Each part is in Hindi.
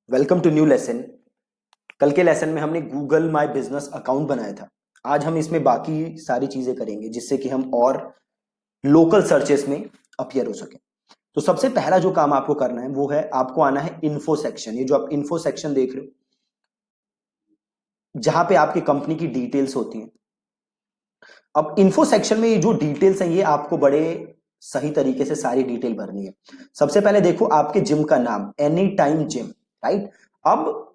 Welcome to new lesson. कल के लेसन में हमने गूगल माय बिजनेस अकाउंट बनाया था। आज हम इसमें बाकी सारी चीजें करेंगे जिससे कि हम और लोकल सर्चेस में अपीयर हो सके। तो सबसे पहला जो काम आपको करना है वो है आपको आना है इन्फो सेक्शन। ये जो आप इन्फो सेक्शन देख रहे हो जहां पे आपकी कंपनी की डिटेल्स होती हैं। अब इन्फो सेक्शन में ये जो डिटेल्स हैं ये आपको बड़े सही तरीके से सारी डिटेल भरनी है। सबसे पहले देखो आपके जिम का नाम एनी टाइम जिम, राइट। अब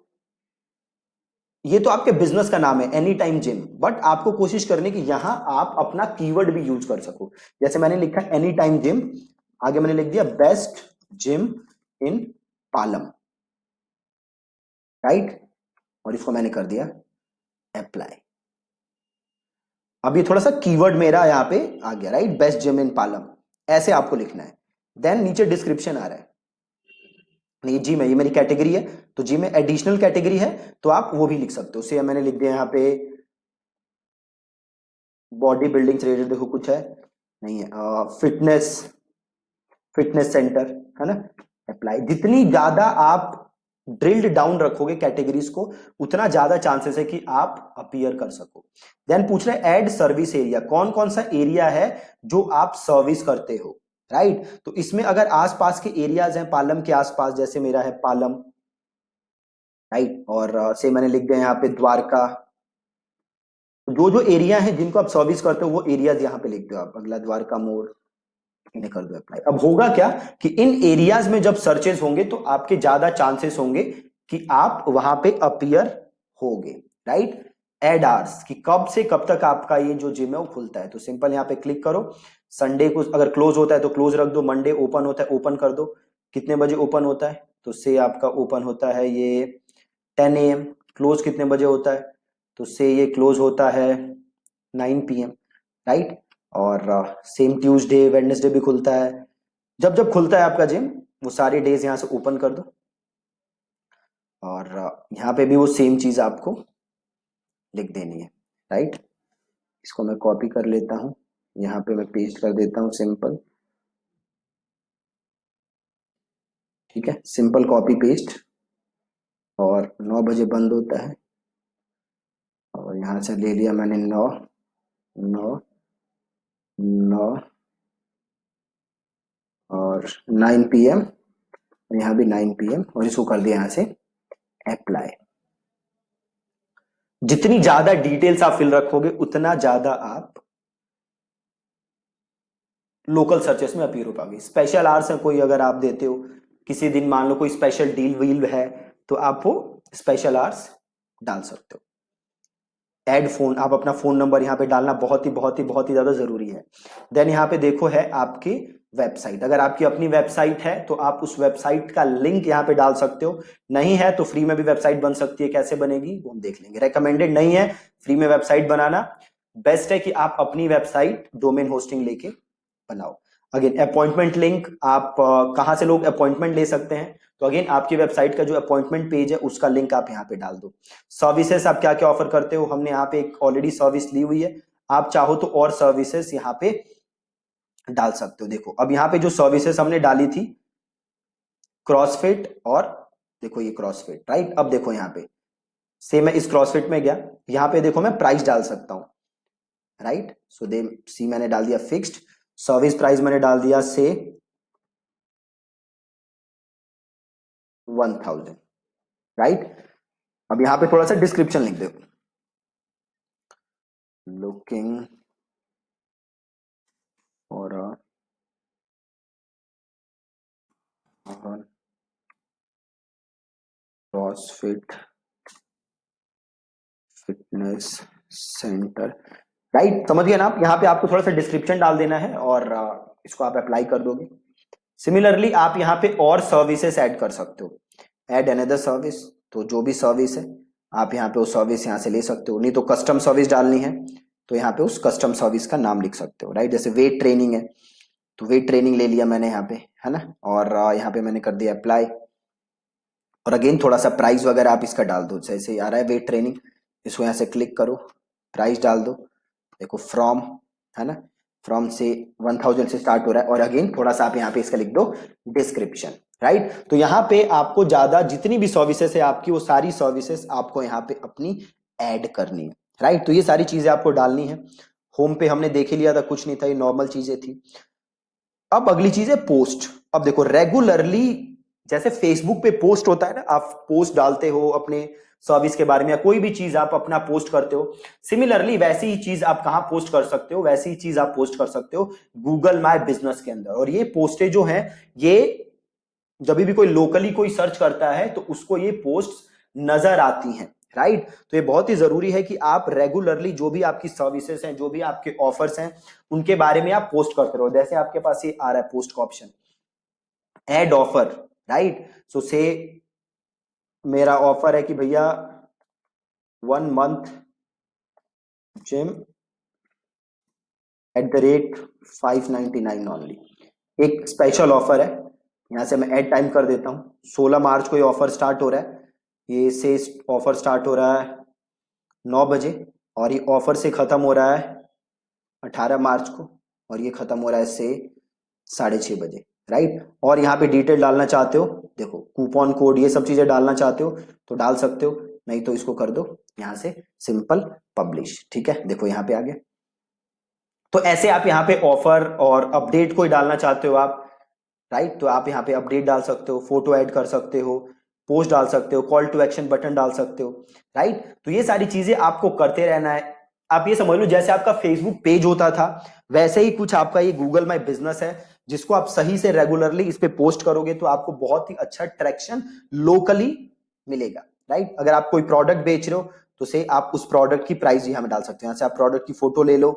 ये तो आपके बिजनेस का नाम है एनी टाइम जिम, बट आपको कोशिश करनी कि यहां आप अपना कीवर्ड भी यूज कर सको। जैसे मैंने लिखा एनी टाइम जिम, आगे मैंने लिख दिया best gym in Palam, right. और इसको मैंने कर दिया अप्लाई। अब ये थोड़ा सा कीवर्ड मेरा यहां पे आ गया, right, best gym in Palam, ऐसे आपको लिखना है। देन नीचे डिस्क्रिप्शन आ रहा है, नहीं जी में ये मेरी कैटेगरी है, तो जी में एडिशनल कैटेगरी है तो आप वो भी लिख सकते हो। उसे मैंने लिख दिया यहाँ पे बॉडी बिल्डिंग से रिलेटेड, देखो कुछ है नहीं है, फिटनेस फिटनेस सेंटर, है ना। अप्लाई। जितनी ज्यादा आप ड्रिल्ड डाउन रखोगे कैटेगरीज को उतना ज्यादा चांसेस है कि आप अपीयर कर सको। देन पूछ रहे ऐड सर्विस एरिया, कौन कौन सा एरिया है जो आप सर्विस करते हो, राइट। तो इसमें अगर आसपास के एरियाज हैं पालम के आसपास, जैसे मेरा है पालम, राइट, और से मैंने लिख दिया यहाँ पे द्वारका। जो जो एरिया है जिनको आप सर्विस करते हो वो एरियाज यहाँ पे लिख दो आप, अगला द्वारका मोड़, इन्हें कर दो अप्लाई। अब होगा क्या कि इन एरियाज में जब सर्चेस होंगे तो आपके ज्यादा चांसेस होंगे कि आप वहां पे अपीयर होगे, राइट। एड आवर्स कि कब से कब तक आपका ये जो जिम है वो खुलता है, तो सिंपल यहाँ पे क्लिक करो। संडे को अगर क्लोज होता है तो क्लोज रख दो, मंडे ओपन होता है ओपन कर दो। कितने बजे ओपन होता है, तो से आपका ओपन होता है ये 10 AM। क्लोज कितने बजे होता है, तो से ये क्लोज होता है 9 PM, राइट। और सेम ट्यूसडे वेडनेसडे भी खुलता है। जब जब खुलता है आपका जिम वो सारे डेज यहाँ से ओपन कर दो। और यहाँ पे भी वो सेम चीज आपको लिख देनी है, राइट। इसको मैं कॉपी कर लेता हूँ, यहाँ पे मैं पेस्ट कर देता हूँ सिंपल, ठीक है, सिंपल कॉपी पेस्ट। और 9 बजे बंद होता है, और यहाँ से ले लिया मैंने 9 और 9 PM, यहाँ भी 9 PM, और इसको कर दिया यहाँ से अप्लाई। जितनी ज्यादा डिटेल्स आप फिल रखोगे उतना ज्यादा आप लोकल सर्चेस में अपीयर हो पाओगे। स्पेशल आवर्स है कोई अगर आप देते हो, किसी दिन मान लो कोई स्पेशल डील वील है तो आप वो स्पेशल आवर्स डाल सकते हो। ऐड फोन, आप अपना फोन नंबर यहाँ पे डालना बहुत ही ज्यादा जरूरी है। देन यहाँ पे देखो है आपकी वेबसाइट, अगर आपकी अपनी वेबसाइट है तो आप उस वेबसाइट का लिंक यहाँ पे डाल सकते हो। नहीं है तो फ्री में भी वेबसाइट बन सकती है, कैसे बनेगी वो हम देख लेंगे। रेकमेंडेड नहीं है फ्री में वेबसाइट बनाना, बेस्ट है कि आप अपनी वेबसाइट डोमेन होस्टिंग लेके बनाओ। अगेन अपॉइंटमेंट लिंक, आप कहां से लोग अपॉइंटमेंट ले सकते हैं, तो अगेन आपकी वेबसाइट का जो अपॉइंटमेंट पेज है उसका लिंक आप यहाँ पे डाल दो। सर्विसेज आप क्या क्या ऑफर करते हो, हमने यहाँ पे एक ऑलरेडी सर्विस ली हुई है, आप चाहो तो और सर्विसेज यहाँ पे डाल सकते हो। देखो अब यहाँ पे जो सर्विसेज हमने डाली थी क्रॉसफिट, और देखो ये क्रॉसफिट, राइट। अब देखो यहाँ पे से मैं इस क्रॉसफिट में गया, यहाँ पे देखो मैं प्राइस डाल सकता हूँ, राइट। सो दे सी मैंने डाल दिया फिक्स्ड, सर्विस प्राइस मैंने डाल दिया से 1000, राइट। अब यहां पे थोड़ा सा डिस्क्रिप्शन लिख दो, looking for a CrossFit fitness centre, right. समझ गए ना आप, यहाँ पे आपको थोड़ा सा डिस्क्रिप्शन डाल देना है और इसको आप अप्लाई कर दोगे। सिमिलरली आप यहाँ पे और सर्विसेज ऐड कर सकते हो, ऐड अनदर सर्विस, तो जो भी सर्विस है आप यहाँ पे वो सर्विस यहाँ से ले सकते हो। नहीं तो कस्टम सर्विस डालनी है तो यहाँ पे उस कस्टम सर्विस का नाम लिख सकते हो, राइट। जैसे वेट ट्रेनिंग है तो वेट ट्रेनिंग ले लिया मैंने यहाँ पे, है ना। और यहाँ पे मैंने कर दिया अप्लाई। और अगेन थोड़ा सा प्राइस वगैरह आप इसका डाल दो, जैसे आ रहा है वेट ट्रेनिंग, इसको यहाँ से क्लिक करो, प्राइस डाल दो। देखो फ्रॉम, है ना, फ्रॉम से 1000 से स्टार्ट हो रहा है। और अगेन थोड़ा सा आप यहाँ पे इसका लिख दो डिस्क्रिप्शन, राइट। तो यहाँ पे आपको ज्यादा जितनी भी सर्विसेज है आपकी, वो सारी सर्विसेज आपको यहाँ पे अपनी ऐड करनी है, राइट। तो ये सारी चीजें आपको डालनी है। होम पे हमने देख ही लिया था, कुछ नहीं था, ये नॉर्मल चीजें थी। अब अगली चीज है पोस्ट। अब देखो रेगुलरली जैसे फेसबुक पे पोस्ट होता है ना, आप पोस्ट डालते हो अपने सर्विस के बारे में या कोई भी चीज आप अपना पोस्ट करते हो, सिमिलरली वैसी ही चीज आप कहां पोस्ट कर सकते हो, वैसी ही चीज आप पोस्ट कर सकते हो गूगल माय बिजनेस के अंदर। और ये पोस्टें जो हैं, ये जब भी कोई लोकली कोई सर्च करता है तो उसको ये पोस्ट नजर आती हैं, राइट। तो ये बहुत ही जरूरी है कि आप रेगुलरली जो भी आपकी सर्विसेज हैं, जो भी आपके ऑफर्स हैं, उनके बारे में आप पोस्ट करते रहो। जैसे आपके पास ये आ रहा है पोस्ट का ऑप्शन, एड ऑफर, राइट। सो से मेरा ऑफर है कि भैया 1 मंथ जिम @ 599 ओनली, एक स्पेशल ऑफर है। यहां से मैं ऐड टाइम कर देता हूं, 16 मार्च को ये ऑफर स्टार्ट हो रहा है। ये से ऑफर स्टार्ट हो रहा है 9 बजे और ये ऑफर से खत्म हो रहा है 18 मार्च को, और ये खत्म हो रहा है से 6:30 बजे, राइट। और यहाँ पे डिटेल डालना चाहते हो, देखो कूपन कोड ये सब चीजें डालना चाहते हो तो डाल सकते हो, नहीं तो इसको कर दो यहाँ से सिंपल पब्लिश, ठीक है। देखो यहाँ पे आ गया। तो ऐसे आप यहाँ पे ऑफर और अपडेट कोई डालना चाहते हो आप, राइट, तो आप यहाँ पे अपडेट डाल सकते हो, फोटो ऐड कर सकते हो, पोस्ट डाल सकते हो, कॉल टू एक्शन बटन डाल सकते हो, राइट। तो ये सारी चीजें आपको करते रहना है। आप ये समझ लो जैसे आपका फेसबुक पेज होता था, वैसे ही कुछ आपका ये गूगल माई बिजनेस है, जिसको आप सही से रेगुलरली इस पे पोस्ट करोगे तो आपको बहुत ही अच्छा ट्रैक्शन लोकली मिलेगा, राइट। अगर आप कोई प्रोडक्ट बेच रहे हो तो से आप उस प्रोडक्ट की प्राइस यहाँ में डाल सकते हो। यहाँ से आप प्रोडक्ट की फोटो ले लो,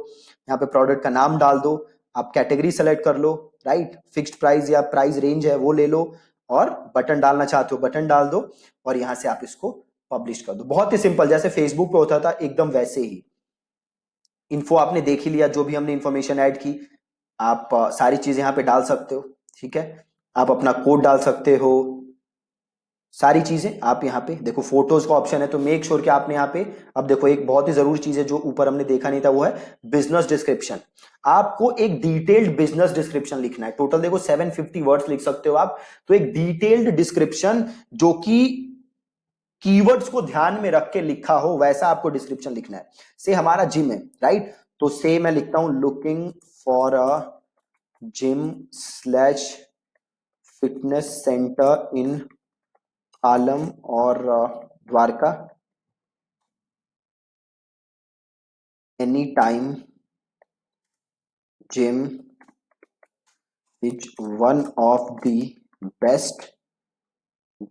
यहाँ पे प्रोडक्ट का नाम डाल दो, आप कैटेगरी सेलेक्ट कर लो, राइट, फिक्स्ड प्राइस या प्राइस रेंज है वो ले लो, और बटन डालना चाहते हो बटन डाल दो, और यहां से आप इसको पब्लिश कर दो। बहुत ही सिंपल, जैसे फेसबुक पे होता था एकदम वैसे ही। इन्फो आपने देख ही लिया, जो भी हमने इंफॉर्मेशन ऐड की, आप सारी चीजें यहाँ पे डाल सकते हो, ठीक है। आप अपना कोड डाल सकते हो, सारी चीजें आप यहाँ पे देखो। फोटोज का ऑप्शन है तो मेक श्योर कि आपने यहाँ पे, अब देखो एक बहुत ही जरूरी चीज है जो ऊपर हमने देखा नहीं था, वो है बिजनेस डिस्क्रिप्शन। आपको एक डिटेल्ड बिजनेस डिस्क्रिप्शन लिखना है। टोटल देखो 750 वर्ड्स लिख सकते हो आप। तो एक डिटेल्ड डिस्क्रिप्शन जो कि कीवर्ड्स को ध्यान में रख के लिखा हो, वैसा आपको डिस्क्रिप्शन लिखना है। से हमारा जिम है, राइट, तो से मैं लिखता हूं looking for a gym slash fitness center in आलम और Dwarka any time gym is one of the best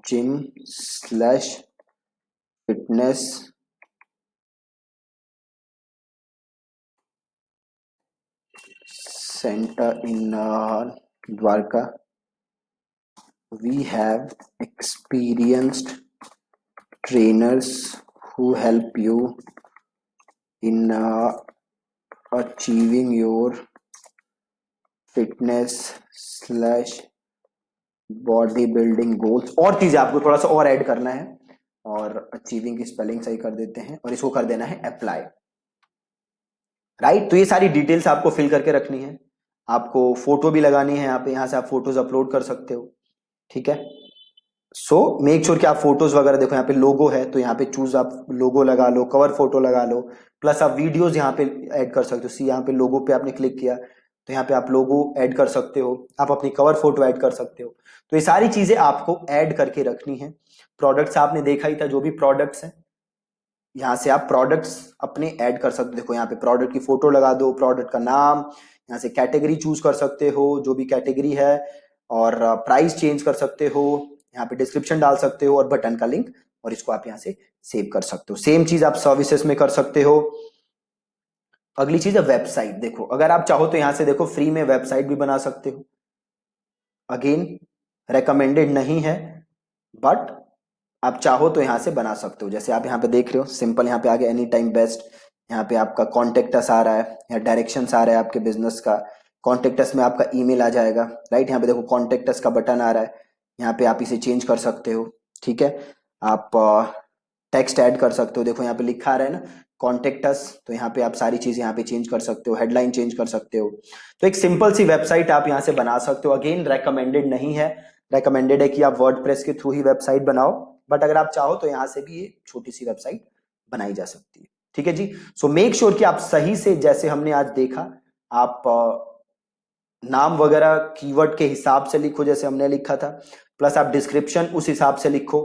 gym slash fitness center in Dwarka. We have experienced trainers who help you in achieving your fitness slash body building goals. और चीजें आपको थोड़ा सा और ऐड करना है, और अचीविंग की स्पेलिंग सही कर देते हैं, और इसको कर देना है अप्लाई, राइट। तो ये सारी डिटेल्स आपको फिल करके रखनी है। आपको फोटो भी लगानी है यहाँ पे, यहाँ से आप फोटोज अपलोड कर सकते हो, ठीक है। सो मेक श्योर कि आप फोटोज वगैरह देखो, यहाँ पे लोगो है तो यहाँ पे चूज आप लोगो लगा लो, कवर फोटो लगा लो, प्लस आप वीडियोस यहाँ पे ऐड कर सकते हो। सी यहाँ पे लोगो पे आपने क्लिक किया तो यहाँ पे आप लोगो ऐड कर सकते हो, आप अपनी कवर फोटो ऐड कर सकते हो। तो ये सारी चीजें आपको ऐड करके रखनी है। प्रोडक्ट्स आपने देखा ही था, जो भी प्रोडक्ट्स हैं यहाँ से आप प्रोडक्ट्स अपने ऐड कर सकते हो। देखो यहाँ पे प्रोडक्ट की फोटो लगा दो, प्रोडक्ट का नाम, यहाँ से कैटेगरी चूज कर सकते हो जो भी कैटेगरी है, और प्राइस चेंज कर सकते हो, यहाँ पे डिस्क्रिप्शन डाल सकते हो और बटन का लिंक, और इसको आप यहाँ से सेव कर सकते हो। सेम चीज आप सर्विसेज में कर सकते हो। अगली चीज है वेबसाइट। देखो अगर आप चाहो तो यहाँ से देखो फ्री में वेबसाइट भी बना सकते हो। अगेन रेकमेंडेड नहीं है, बट आप चाहो तो यहाँ से बना सकते हो। जैसे आप यहाँ पे देख रहे हो सिंपल, यहाँ पे आगे एनी टाइम बेस्ट, यहाँ पे आपका कॉन्टेक्ट अस आ रहा है, या डायरेक्शंस आ रहा है आपके बिजनेस का। कॉन्टेक्ट अस में आपका ईमेल आ जाएगा, राइट। यहाँ पे देखो कॉन्टेक्ट अस का बटन आ रहा है, यहाँ पे आप इसे चेंज कर सकते हो, ठीक है। आप टेक्स्ट ऐड कर सकते हो, देखो यहाँ पे लिखा आ रहा है ना कॉन्टेक्ट अस, तो यहाँ पे आप सारी चीजें यहाँ पे चेंज कर सकते हो, हेडलाइन चेंज कर सकते हो। तो एक सिंपल सी वेबसाइट आप यहाँ से बना सकते हो। अगेन रेकमेंडेड नहीं है, रेकमेंडेड है कि आप वर्डप्रेस के थ्रू ही वेबसाइट बनाओ, बट अगर आप चाहो तो यहाँ से भी ये छोटी सी वेबसाइट बनाई जा सकती है। ठीक है जी। सो मेक श्योर कि आप सही से, जैसे हमने आज देखा, आप नाम वगैरह कीवर्ड के हिसाब से लिखो जैसे हमने लिखा था, प्लस आप डिस्क्रिप्शन उस हिसाब से लिखो,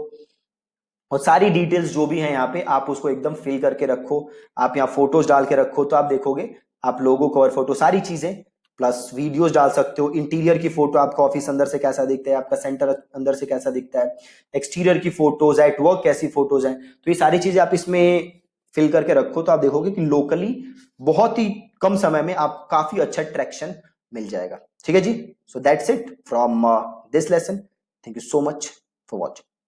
और सारी डिटेल्स जो भी हैं यहाँ पे आप उसको एकदम फिल करके रखो। आप यहाँ फोटोज डाल के रखो तो आप देखोगे आप लोगो, कवर फोटो, सारी चीजें, प्लस वीडियोस डाल सकते हो। इंटीरियर की फोटो, आपका ऑफिस अंदर से कैसा दिखता है, आपका सेंटर अंदर से कैसा दिखता है, एक्सटीरियर की फोटोज, एट वर्क कैसी फोटोज हैं, तो ये सारी चीजें आप इसमें फिल करके रखो तो आप देखोगे कि लोकली बहुत ही कम समय में आप काफी अच्छा ट्रैक्शन मिल जाएगा। ठीक है जी। So that's it from this lesson. Thank you so much for watching.